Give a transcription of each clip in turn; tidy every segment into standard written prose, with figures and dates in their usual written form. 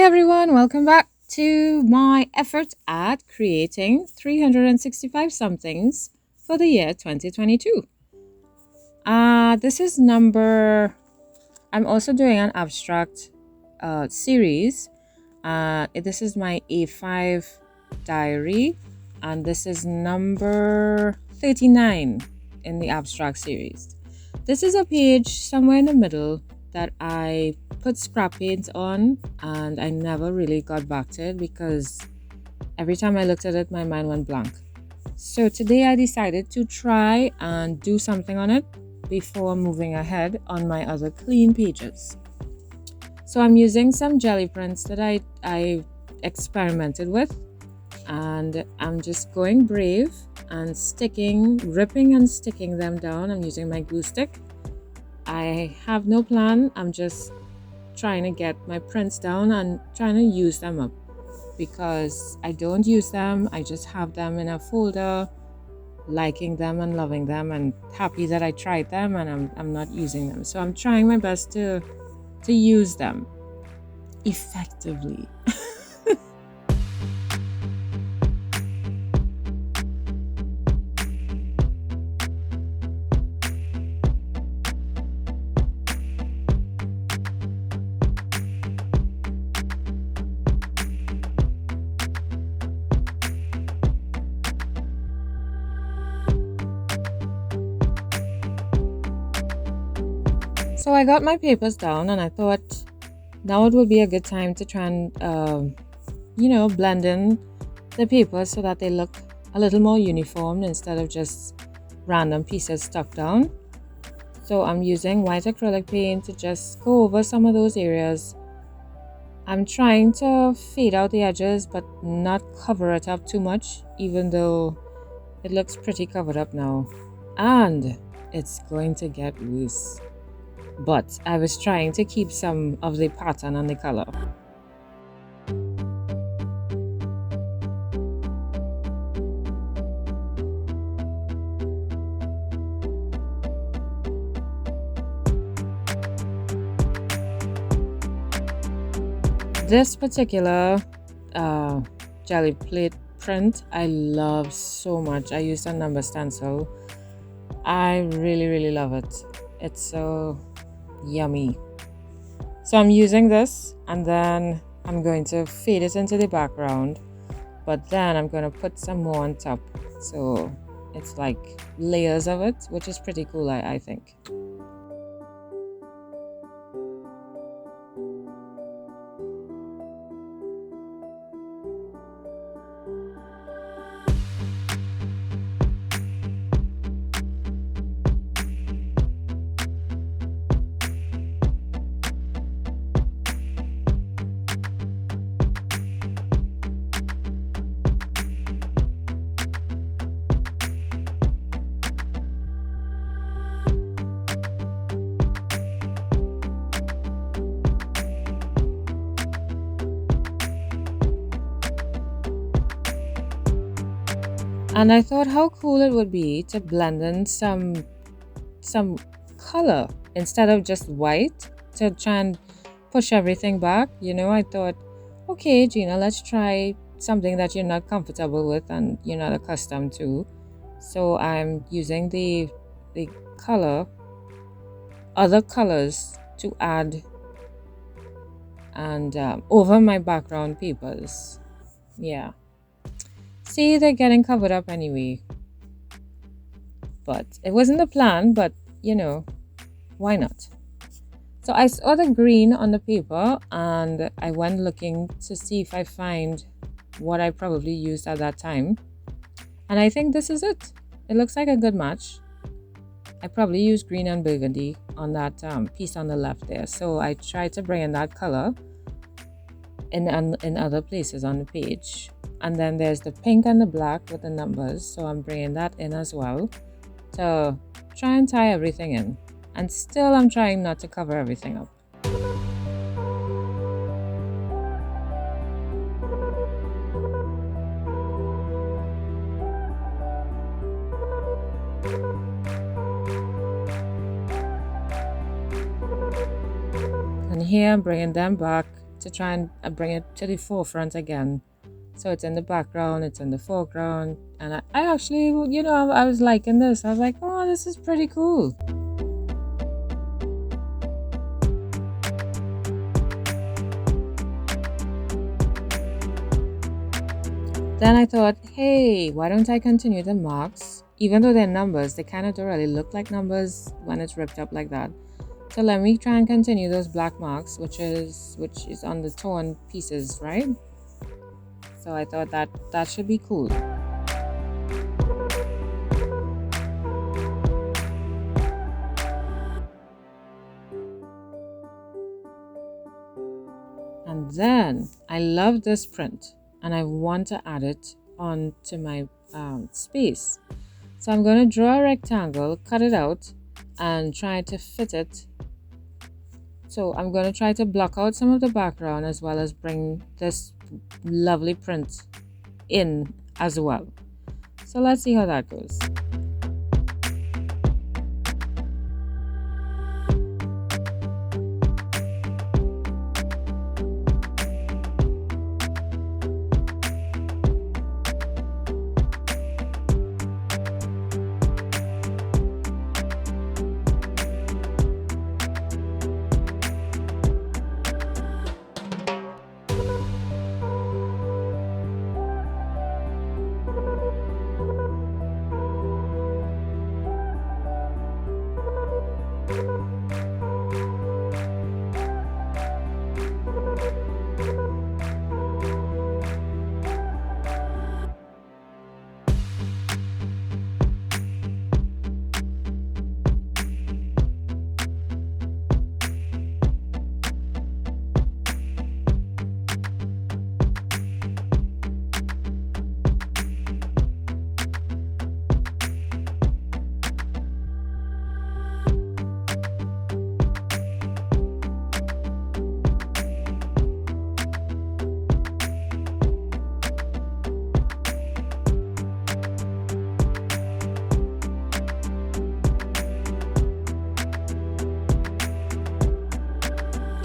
everyone, welcome back to my effort at creating 365 somethings for the year 2022. This is number, I'm also doing an abstract series. This is my A5 diary, and this is number 39 in the abstract series. This is a page somewhere in the middle that I put scrap paint on, and I never really got back to it because every time I looked at it, my mind went blank. So today I decided to try and do something on it before moving ahead on my other clean pages. So I'm using some Geli Prints that I experimented with, and I'm just going brave and ripping and sticking them down. I'm using my glue stick. I have no plan. I'm just trying to get my prints down and trying to use them up because I don't use them. I just have them in a folder, liking them and loving them and happy that I tried them, and I'm not using them. So I'm trying my best to use them effectively. So I got my papers down, and I thought now it would be a good time to try and, blend in the papers so that they look a little more uniform instead of just random pieces stuck down. So I'm using white acrylic paint to just go over some of those areas. I'm trying to fade out the edges but not cover it up too much, even though it looks pretty covered up now. And it's going to get loose. But I was trying to keep some of the pattern and the color. This particular Geli print I love so much. I used a number stencil. I really love it. It's so yummy. So I'm using this, and then I'm going to fade it into the background, but then I'm going to put some more on top, so it's like layers of it, which is pretty cool, I think. And I thought how cool it would be to blend in some color instead of just white, to try and push everything back. I thought, okay, Gina, let's try something that you're not comfortable with and you're not accustomed to. So I'm using the other colors to add and over my background papers. Yeah. See, they're getting covered up anyway. But it wasn't the plan, but why not? So I saw the green on the paper, and I went looking to see if I find what I probably used at that time. And I think this is it. It looks like a good match. I probably used green and burgundy on that piece on the left there. So I tried to bring in that color in other places on the page. And then there's the pink and the black with the numbers, so I'm bringing that in as well to try and tie everything in. And still I'm trying not to cover everything up. And here I'm bringing them back to try and bring it to the forefront again. So it's in the background, it's in the foreground, and I actually, you know, I was liking this. I was like, oh, this is pretty cool. Then I thought, hey, why don't I continue the marks? Even though they're numbers, they kind of don't really look like numbers when it's ripped up like that. So let me try and continue those black marks, which is on the torn pieces, right? So I thought that should be cool. And then I love this print and I want to add it onto my space. So I'm going to draw a rectangle, cut it out, and try to fit it. So I'm going to try to block out some of the background as well as bring this lovely print in as well. So let's see how that goes.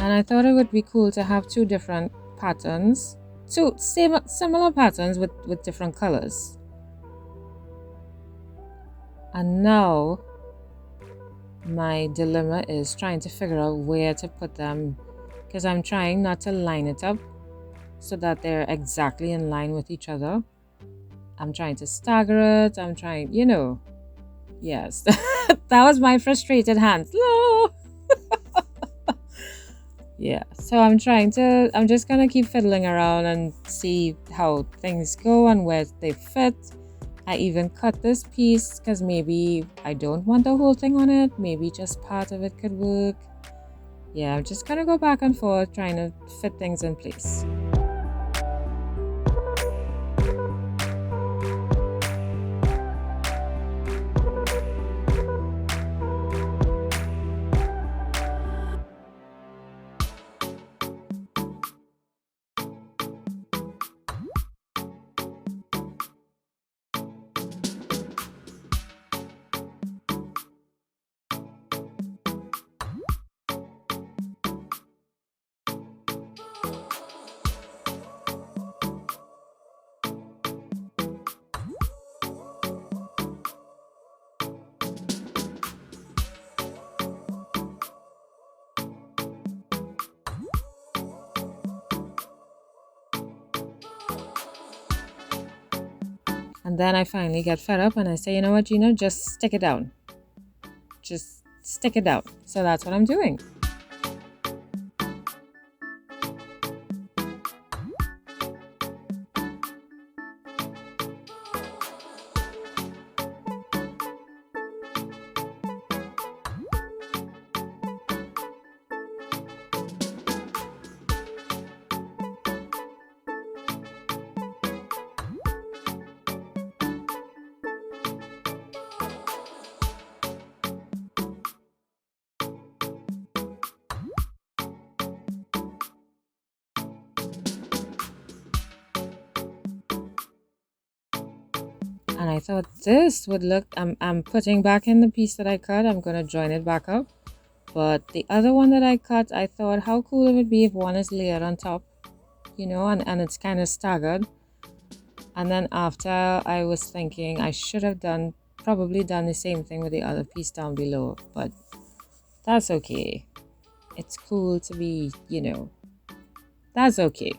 And I thought it would be cool to have two different patterns, two similar patterns with different colors. And now my dilemma is trying to figure out where to put them, because I'm trying not to line it up so that they're exactly in line with each other. I'm trying to stagger it. I'm trying, you know, yes, that was my frustrated hands. No. Yeah, so I'm just gonna keep fiddling around and see how things go and where they fit. I even cut this piece because maybe I don't want the whole thing on it. Maybe just part of it could work. Yeah, I'm just gonna go back and forth trying to fit things in place. And then I finally get fed up and I say, you know what, Gina, just stick it down. Just stick it down. So that's what I'm doing. And I thought this would look, I'm putting back in the piece that I cut. I'm going to join it back up But the other one that I cut, I thought how cool it would be if one is layered on top, you know, and it's kind of staggered. And then after, I was thinking I should have probably done the same thing with the other piece down below, but that's okay. It's cool to be, you know, that's okay.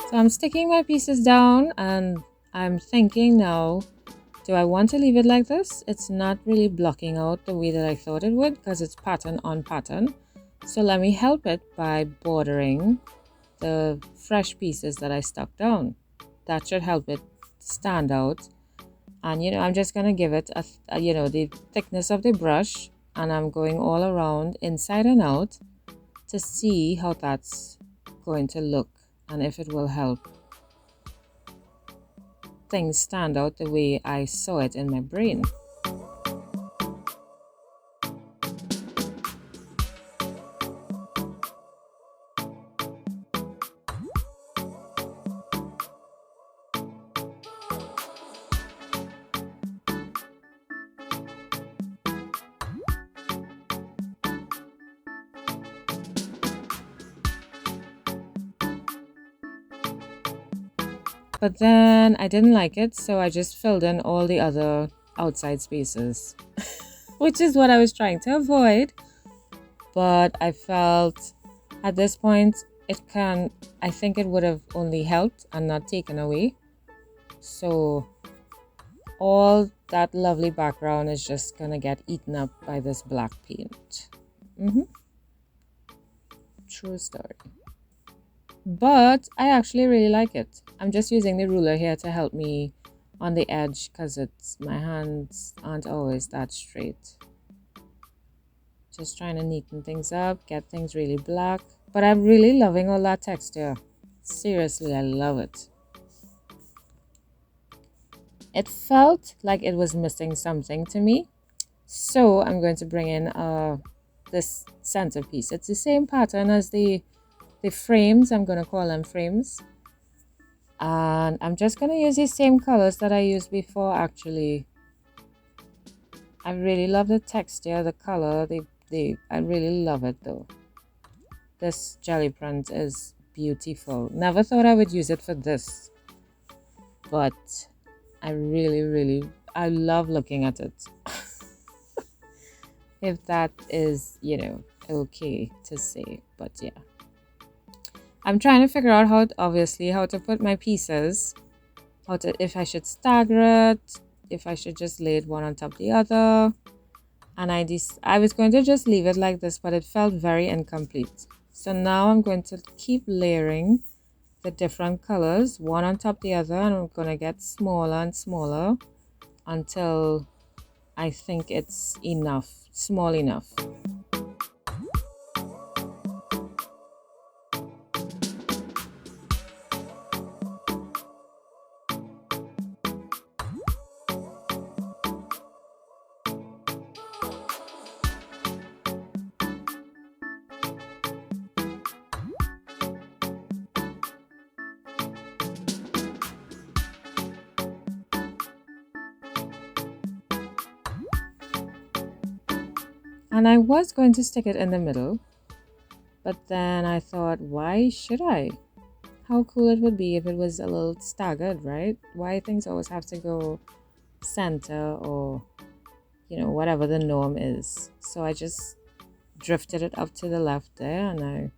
So I'm sticking my pieces down and I'm thinking now, do I want to leave it like this? It's not really blocking out the way that I thought it would because it's pattern on pattern. So let me help it by bordering the fresh pieces that I stuck down. That should help it stand out. And you know, I'm just gonna give it you know, the thickness of the brush, and I'm going all around inside and out to see how that's going to look and if it will help things stand out the way I saw it in my brain. But then I didn't like it, so I just filled in all the other outside spaces, which is what I was trying to avoid. But I felt at this point I think it would have only helped and not taken away. So all that lovely background is just gonna get eaten up by this black paint. True story. But I actually really like it. I'm just using the ruler here to help me on the edge because my hands aren't always that straight. Just trying to neaten things up, get things really black. But I'm really loving all that texture. Seriously, I love it. It felt like it was missing something to me. So I'm going to bring in this centerpiece. It's the same pattern as the frames. I'm going to call them frames. And I'm just going to use the same colors that I used before actually. I really love the texture, the color, I really love it though. This Geli Print is beautiful. Never thought I would use it for this, but I I love looking at it. If that is, you know, okay to say, but yeah. I'm trying to figure out how to put my pieces, if I should stagger it, if I should just lay it one on top of the other. And I was going to just leave it like this, but it felt very incomplete. So now I'm going to keep layering the different colors one on top of the other, and I'm going to get smaller and smaller until I think it's small enough. And I was going to stick it in the middle, but then I thought, why should I? How cool it would be if it was a little staggered, right? Why things always have to go center or, you know, whatever the norm is. So I just drifted it up to the left there, and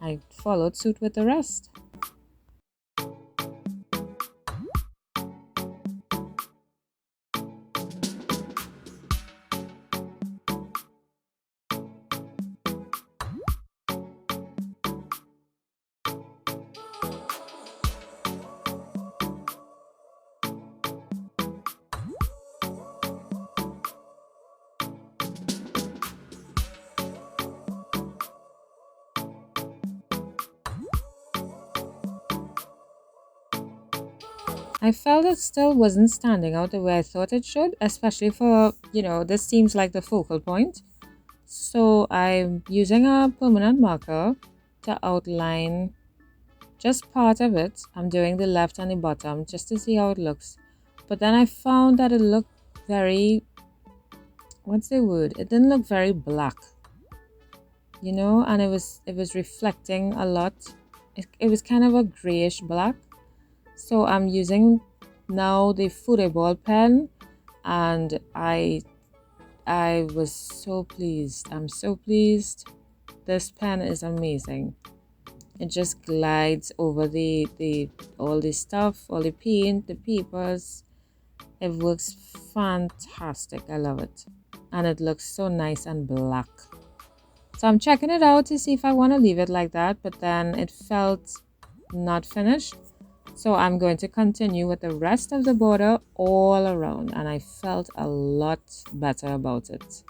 I followed suit with the rest. I felt it still wasn't standing out the way I thought it should, especially for, this seems like the focal point. So I'm using a permanent marker to outline just part of it. I'm doing the left and the bottom just to see how it looks. But then I found that it looked very, what's the word? It didn't look very black, and it was reflecting a lot. It was kind of a grayish black. So I'm using now the football pen, and I was so pleased. I'm so pleased. This pen is amazing. It just glides over the all the stuff, all the paint, the papers. It works fantastic. I love it. And it looks so nice and black. So I'm checking it out to see if I want to leave it like that, but then it felt not finished. So I'm going to continue with the rest of the border all around, and I felt a lot better about it.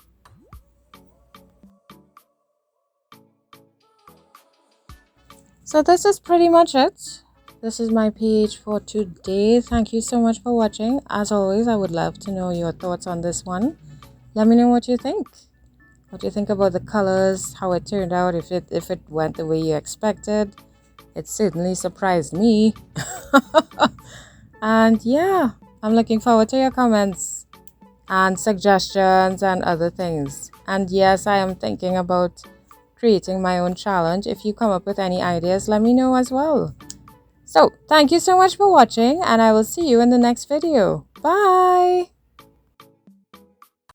So this is pretty much it. This is my page for today. Thank you so much for watching. As always, I would love to know your thoughts on this one. Let me know what you think. What do you think about the colors, how it turned out, if it went the way you expected. It certainly surprised me. And yeah, I'm looking forward to your comments and suggestions and other things. And yes, I am thinking about creating my own challenge. If you come up with any ideas, let me know as well. So thank you so much for watching, and I will see you in the next video. Bye.